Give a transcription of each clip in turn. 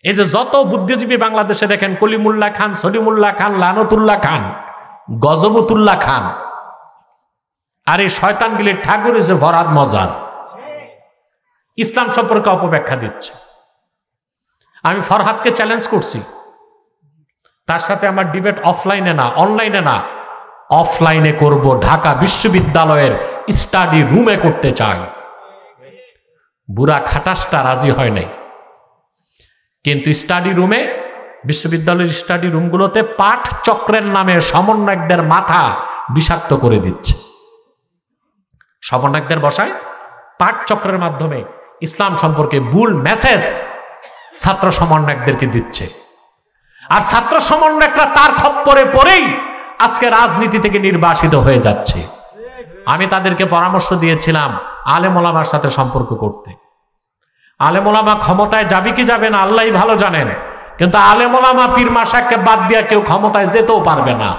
এই যে যত বুদ্ধিজীবী বাংলাদেশে দেখেন, কলিমুল্লাহ খান, সলিমুল্লাহ খান, লানতুল্লাহ খান, গজবতুল্লাহ খান, আর এই শয়তানগুলির ঠাকুর হচ্ছে ফরহাদ মজাদ, ইসলাম সম্পর্কে অপব্যাখ্যা দিচ্ছে। আমি ফরহাদকে চ্যালেঞ্জ করছি, তার সাথে আমার ডিবেট অফলাইনে না, অনলাইনে না, অফলাইনে করব, ঢাকা বিশ্ববিদ্যালয়ের স্টাডি রুমে করতে চাই। বুড়া খাটাসটা রাজি হয় নাই, কিন্তু স্টাডি রুমে, বিশ্ববিদ্যালয়ের স্টাডি রুমগুলোতে পাঠ চক্রের নামে সমন্বয়কদের মাথা বিষাক্ত করে দিচ্ছে। সমন্বয়কদের বসায় পাঠ চক্রের মাধ্যমে ইসলাম সম্পর্কে ভুল মেসেজ ছাত্র সমন্বয়কদেরকে দিচ্ছে, আর ছাত্র সমন্বয়করা তার খপ্পরে পড়েই আজকে রাজনীতি থেকে নির্বাসিত হয়ে যাচ্ছে। আমি তাদেরকে পরামর্শ দিয়েছিলাম আলেম ওলামার সাথে সম্পর্ক করতে। আলেম ওলামা ক্ষমতায় যাবে কি যাবে না আল্লাহই ভালো জানেন, কিন্তু আলেম ওলামা পীর মাশাইখকে বাদ দিয়া কেউ ক্ষমতায় যেতেও পারবে না,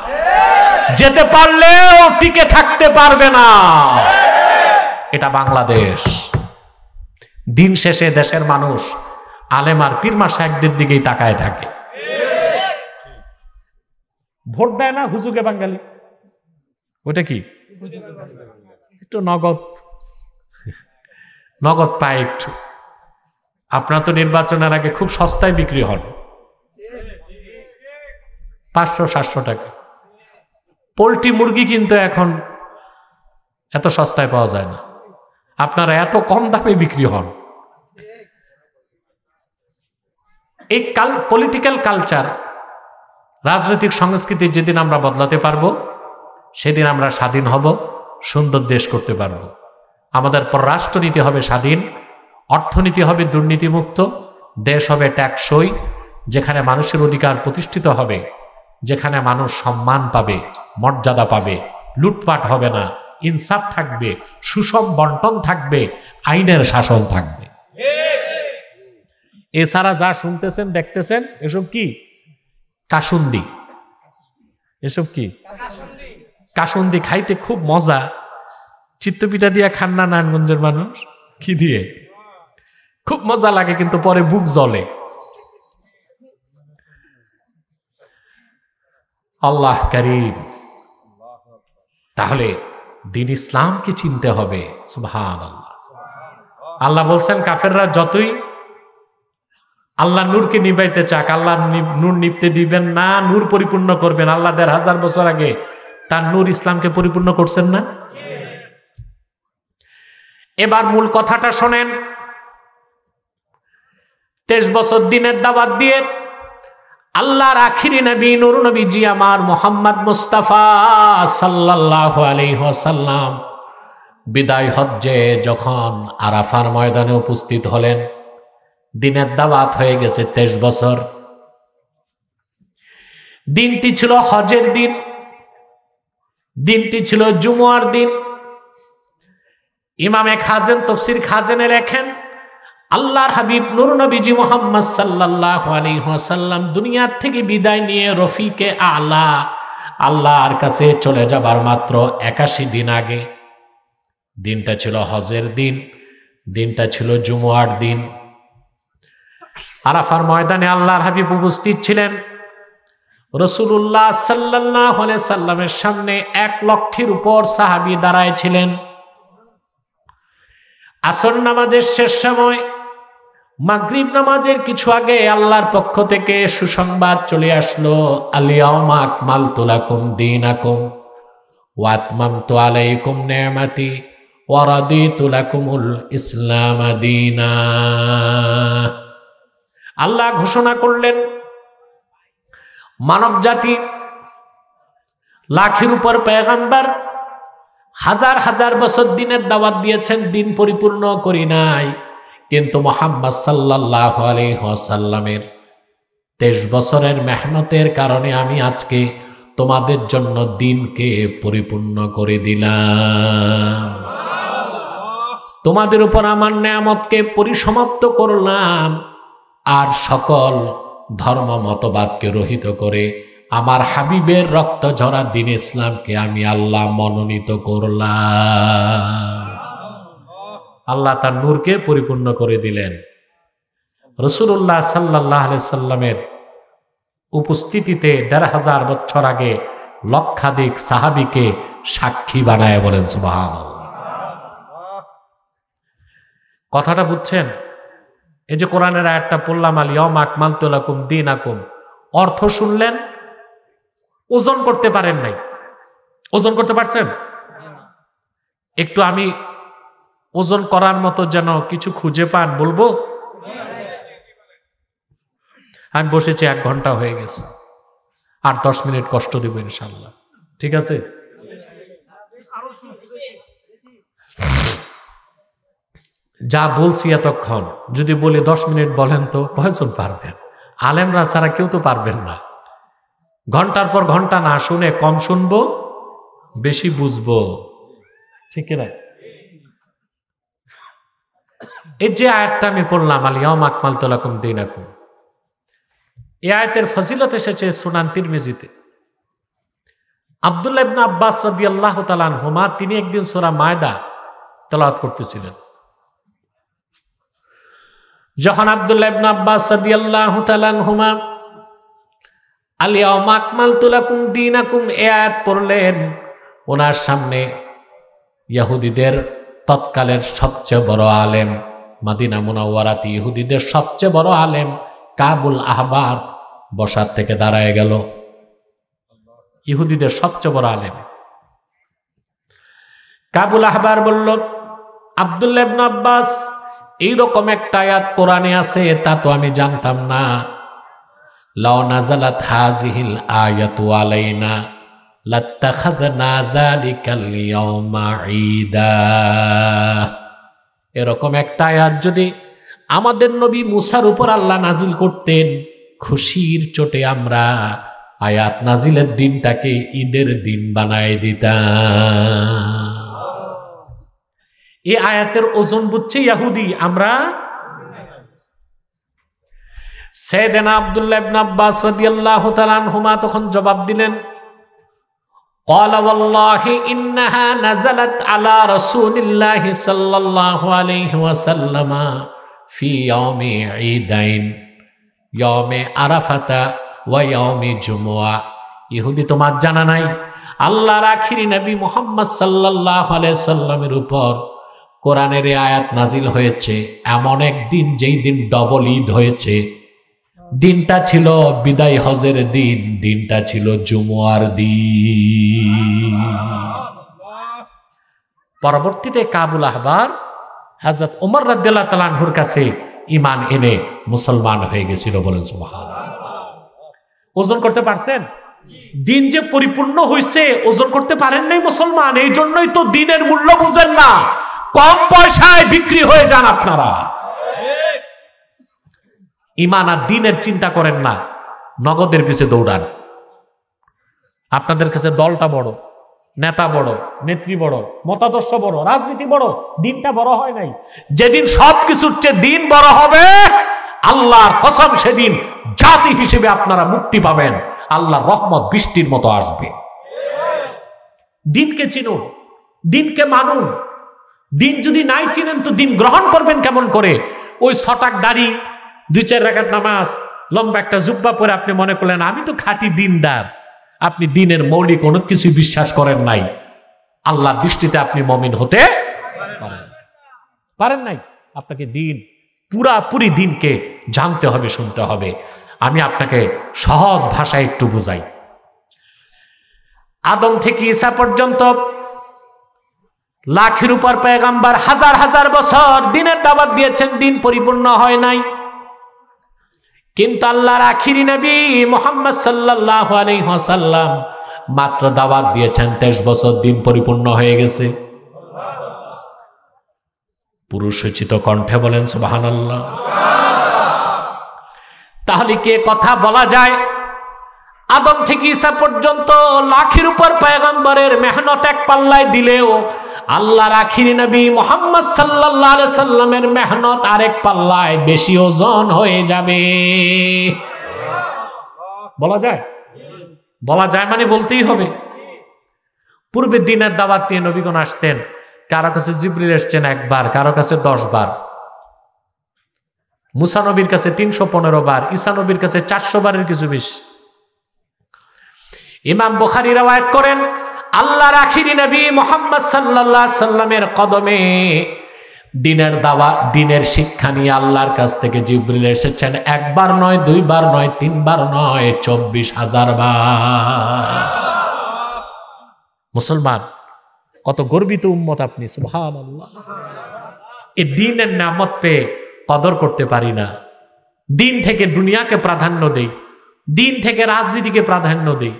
যেতে পারলেও টিকে থাকতে পারবে না। এটা বাংলাদেশ। দিন শেষে দেশের মানুষ আলেম আর পীর মাশাইখদের দিকেই তাকায় থাকে। ভোট দেয় না হুজুগে বাঙালি, ওটা কি একটু নগদ নগদ পায় একটু। আপনার তো নির্বাচনের আগে খুব সস্তায় বিক্রি হন, 500-700 টাকা। পোল্ট্রি মুরগি কিন্তু এখন এত সস্তায় পাওয়া যায় না, আপনারা এত কম দামে বিক্রি হন। এই পলিটিক্যাল কালচার, রাজনৈতিক সংস্কৃতি যেদিন আমরা বদলাতে পারবো, সেদিন আমরা স্বাধীন হব, সুন্দর দেশ করতে পারব। আমাদের পররাষ্ট্রনীতি হবে স্বাধীন, অর্থনীতি হবে দুর্নীতিমুক্ত, দেশ হবে ট্যাক্সই, যেখানে মানুষের অধিকার প্রতিষ্ঠিত হবে, যেখানে মানুষ সম্মান পাবে, মর্যাদা পাবে, লুটপাট হবে না, ইনসাফ থাকবে, সুষম বন্টন থাকবে, আইনের শাসন থাকবে। এছাড়া যা শুনতেছেন দেখতেছেন এসব কি কাসুন্দি, এসব কি কাসুন্দি খাইতে খুব মজা। চিত্তপিঠা দিয়ে খান না নারায়ণগঞ্জের মানুষ, কি দিয়ে খুব মজা লাগে, কিন্তু পরে বুক জ্বলে। আল্লাহ কারীম। তাহলে দ্বীন ইসলামকে চিনতে হবে। সুবহানাল্লাহ। আল্লাহ বলছেন কাফেররা যতই আল্লাহ নূরকে নিবাইতে চাক, আল্লাহ নূর নিভতে দিবেন না, নূর পরিপূর্ণ করবেন। আল্লাহ ১৫০০ বছর আগে তার নূর ইসলামকে পরিপূর্ণ করছেন না? এবার মূল কথাটা শোনেন। 23 বছর দিনের দাওয়াত দিয়ে আল্লাহর আখিরি নবী নূর নবীজি আমার মুহাম্মদ মুস্তাফা সাল্লাল্লাহু আলাইহি ওয়াসাল্লাম বিদায় হজ্জে যখন আরাফার ময়দানে উপস্থিত হলেন, দিনের দাওয়াত হয়ে গেছে 23 বছর। দিনটি ছিল হজের দিন, দিনটি ছিল জুমুয়ার দিন। ইমামে খাজেন তফসির খাজেনে লেখেন, আল্লাহর হাবিব নূর নবীজি মুহাম্মদ সাল্লাল্লাহু আলাইহি ওয়াসাল্লাম দুনিয়া থেকে বিদায় নিয়ে রফিকে আলা আল্লাহর কাছে চলে যাবার মাত্র 81 দিন আগে, দিনটা ছিল হজের দিন, দিনটা ছিল জুমুয়ার দিন। আরাফার ময়দানে আল্লাহর হাবিব উপস্থিত ছিলেন। রাসূলুল্লাহ সাল্লাল্লাহু আলাইহি সাল্লামের সামনে 1 লক্ষের উপর সাহাবী দাঁড়ায় ছিলেন। আসর নামাজের শেষ সময়, মাগরিব নামাজের কিছু আগে আল্লাহর পক্ষ থেকে সুসংবাদ চলে আসলো, আল-ইয়াওমা আকমালতু লাকুম দীনাকুম ওয়া আতমামতু আলাইকুম নি'মাতি ওয়া রাদিতু লাকুমুল ইসলাম দীনা। আল্লাহ ঘোষণা করলেন, মানব জাতি লাখের উপর পয়গম্বর, হাজার হাজার বছর দিনের দাওয়াত দিয়েছেন, দিন পরিপূর্ণ করি নাই, কিন্তু মুহাম্মদ সাল্লাল্লাহু আলাইহি ওয়াসাল্লামের 23 বছরের মেহনতের কারণে আমি আজকে তোমাদের জন্য দিনকে পরিপূর্ণ করে দিলাম, তোমাদের উপর আমার নেয়ামতকে পরিসমাপ্ত করলাম, আর সকল ধর্ম মতবাদকে রহিত করে আমার হাবিবের রক্ত ঝরা দ্বীন ইসলামকে আমি আল্লাহ মনোনীত করলাম। আল্লাহ তার নূরকে পরিপূর্ণ করে দিলেন। রাসূলুল্লাহ সাল্লাল্লাহু আলাইহি সাল্লামের উপস্থিতিতে ১৫০০ বছর আগে লক্ষাধিক সাহাবীকে সাক্ষী বানায়, বলেন সুবহানাল্লাহ। কথাটা বুঝছেন? এই যে কোরআনের আয়াতটা পড়লাম, আল ইয়াউমা আকমালতু লাকুম দীনাকুম, অর্থ শুনলেন, ওজন করতে পারেন নাই। ওজন করতে পারছেন? একটু আমি ওজন করার মতো যেন কিছু খুঁজে পান, বলবো? আমি বসেছি 1 ঘন্টা হয়ে গেছে, আর 10 মিনিট কষ্ট দিব ইনশাআল্লাহ, ঠিক আছে? যা বলছি এতক্ষণ যদি বলি 10 মিনিট বলেন তো কয়জন পারবেন? আলেমরা ছাড়া কেউ তো পারবেন না। ঘন্টার পর ঘন্টা না শুনে কম শুনবো, বেশি বুঝবো, ঠিক না? এই যে আয়াতটা আমি পড়লাম, আল ইয়াউমা আকমালতু লাকুম দীনাকুম, এই আয়াতের ফজিলত এসেছে সুনান তিরমিজিতে। আব্দুল্লাহ ইবনে আব্বাস রাদিয়াল্লাহু তাআলা আনহুমা, তিনি একদিন সূরা মায়দা তেলাওয়াত করতেছিলেন। যখন আব্দুল্লাহ ইবনে আব্বাস রাদিয়াল্লাহু তাআলা আনহুমা আল ইয়াউমা আকমালতু লাকুম দীনাকুম এই আয়াত পড়লেন, ওনার সামনে ইহুদিদের তৎকালের সবচেয়ে বড় আলেম, মদিনা মুনাওয়ারাতে ইহুদিদের সবচেয়ে বড় আলেম কাবুল আহবার বসার থেকে দাঁড়ায় গেল। ইহুদিদের সবচেয়ে বড় আলেম কাবুল আহবার বলল, আব্দুল্লাহ ইবনে আব্বাস, এইরকম একটা আয়াত কোরআনে আছে তা তো আমি জানতাম না। লাউ নাযালাত হাযিহিল আয়াতু আলাইনা লাত্তাখাযনা যালিকাল ইয়াউমা ঈদা। এরকম একটা আয়াত যদি আমাদের নবী মুসার উপর আল্লাহ নাজিল করতেন, খুশির চোটে আমরা আয়াত নাজিলের দিনটাকে ঈদের দিন বানায় দিতাম। এই আয়াতের ওজন বুঝছে ইহুদি, আমরা। সাইয়েদনা আব্দুল্লাহ ইবনে আব্বাস রাদিয়াল্লাহু তাআলা আনহুমা তখন জবাব দিলেন, ক্বালা ওয়াল্লাহি ইন্নাহা নাযালাত আলা রাসূলিল্লাহি সাল্লাল্লাহু আলাইহি ওয়াসাল্লাম ফি ইয়াউমি ঈদাইন, ইয়াউমে আরাফাতা ওয়া ইয়াউমে জুমআ। ইহুদি, তোমার জানা নাই আল্লাহর আখিরি নবী মুহাম্মদ সাল্লাল্লাহু আলাইহি সাল্লামের উপর কোরআনের আয়াত নাজিল হয়েছে এমন একদিন যেই দিন ডবল ঈদ হয়েছে। দিনটা ছিল বিদায় হজের দিন, দিনটা ছিল জুমআর দিন। পরবর্তীতে কাবুল আহবার হযরত ওমর রাদিয়াল্লাহু তাআলা আনহুর কাছে ঈমান এনে মুসলমান হয়ে গেছিল, বলেন সুবহানাল্লাহ। ওজন করতে পারছেন? দিন যে পরিপূর্ণ হয়েছে ওজন করতে পারেন নাই মুসলমান, এই জন্যই তো দিনের মূল্য বুঝেন না, কম পয়সায় বিক্রি হয়ে যান আপনারা। ঈমান আর দ্বীনের চিন্তা করেন না, নগদের পিছে দৌড়ান। আপনাদের কাছে দলটা বড়, নেতা বড়, নেত্রী বড়, মতাদর্শ বড়, রাজনীতি বড়, দিনটা বড় হয় নাই। যেদিন সবকিছুর চেয়ে দিন বড় হবে, আল্লাহর কসম সেদিন জাতি হিসেবে আপনারা মুক্তি পাবেন, আল্লাহর রহমত বৃষ্টির মতো আসবে। দিনকে চিনুন, দিনকে মানুন। দিন যদি নাই চিনেন তো দিন গ্রহণ করবেন কেমন করে? ওই 6 টাক দাড়ি, 2-4 রাকাত নামাজ, লম্বা একটা জুব্বা পরে আপনি মনে করলেন আমি তো খাঁটি দিনদার। আপনি দিনের মৌলিক অনেক কিছু বিশ্বাস করেন নাই, আল্লাহর দৃষ্টিতে আপনি মুমিন হতে পারেন নাই। আপনাকে দিন, পুরাপুরি দিনকে জানতে হবে, শুনতে হবে। আমি আপনাকে সহজ ভাষায় একটু বুঝাই। আদম থেকে ঈসা পর্যন্ত লাখের উপর পয়গম্বর হাজার হাজার বছর দিনের দাওয়াত দিয়েছেন, দিন পরিপূর্ণ হয় নাই। কিন্তু আল্লাহর আখিরি নবী মুহাম্মদ সাল্লাল্লাহু আলাইহি ওয়াসাল্লাম মাত্র দাওয়াত দিয়েছেন 23 বছর, দিন পরিপূর্ণ হয়ে গেছে। পুরুষোচিত কণ্ঠে বলেন সুবহানাল্লাহ। তাহলে কি কথা বলা যায় আদম থেকে ঈসা পর্যন্ত লাখের উপর পয়গম্বরের মেহনত এক পাল্লায় দিলেও আল্লাহর আখিরি নবী মুহাম্মদ সাল্লাল্লাহু আলাইহি সাল্লামের মেহনত আরেক পাল্লায় বেশি ওজন হয়ে যাবে? বলা যায়? বলা যায় মানে বলতেই হবে। পূর্বে দিনের দাওয়াত নিয়ে নবীগণ আসতেন, কারো কাছে জিবরিল এসেছেন 1 বার, কারো কাছে 10 বার। মুসা নবীর কাছে 315 বার, ঈসা নবীর কাছে 400 বারের কিছু বেশি। ইমাম বুখারী রওয়ায়াত করেন, আল্লাহর আখিরি নবী মুহাম্মদ সাল্লাল্লাহু আলাইহি সাল্লামের কদমে দিনের দাওয়াত, দিনের শিক্ষা নিয়ে আল্লাহর কাছ থেকে জিবরিল এসেছেন, একবার নয়, দুইবার নয়, তিনবার নয়, 24,000 বার। মুসলমান, কত গর্বিত উম্মত আপনি, সুবহানাল্লাহ। এই দিনের নিয়ামত পেয়ে কদর করতে পারি না। দিন থেকে দুনিয়াকে প্রাধান্য দেই, দিন থেকে রাজনীতিকে প্রাধান্য দেই,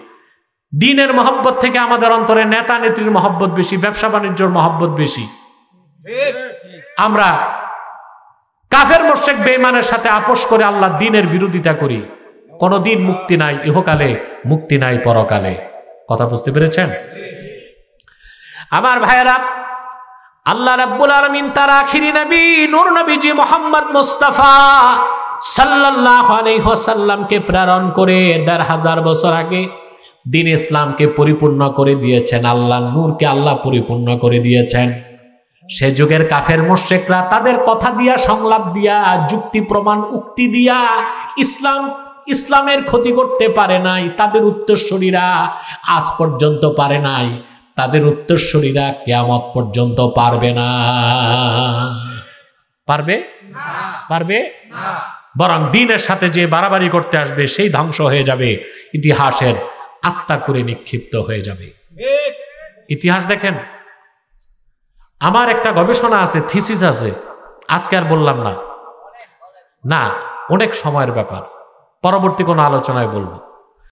দিনের মহব্বত থেকে আমাদের অন্তরে নেতা নেত্রীর মহব্বত বেশি, ব্যবসা বাণিজ্যের মহব্বত বেশি। আমরা কাফের মুশরিক বেঈমানের সাথে আপোষ করে আল্লাহ দ্বীনের বিরোধিতা করি। কোনদিন মুক্তি নাই ইহকালে, মুক্তি নাই পরকালে। কথা বুঝতে পেরেছেন? আমার ভাইয়েরা, আল্লাহ রাব্বুল আলামিন তার আখিরি নবী নূর নবীজি মুহাম্মদ মুস্তাফা সাল্লাল্লাহু আলাইহি ওয়াসাল্লামকে প্রেরণ করে ১৫০০ বছর আগে দ্বীন ইসলামকে পরিপূর্ণ করে দিয়েছেন। আল্লাহর নূরকে আল্লাহ পরিপূর্ণ করে দিয়েছেন। সে যুগের কাফের মুশরিকরা তাদের কথা দিয়া, সংলাপ দিয়া, যুক্তি প্রমাণ উক্তি দিয়া ইসলামের ক্ষতি করতে পারে নাই। তাদের উত্তরসূরিরা আজ পর্যন্ত পারে নাই, তাদের উত্তরসূরিরা কিয়ামত পর্যন্ত পারবে না। পারবে? পারবে? বরং দ্বীনের সাথে যে বাড়াবাড়ি করতে আসবে সেই ধ্বংস হয়ে যাবে, ইতিহাসের আস্থা করে নিক্ষিপ্ত হয়ে যাবে। ইতিহাস দেখেন, আমার একটা গবেষণা আছে, থিসিস আছে, আজকে আর বললাম না, অনেক সময়ের ব্যাপার, পরবর্তী কোনো আলোচনায় বলবো।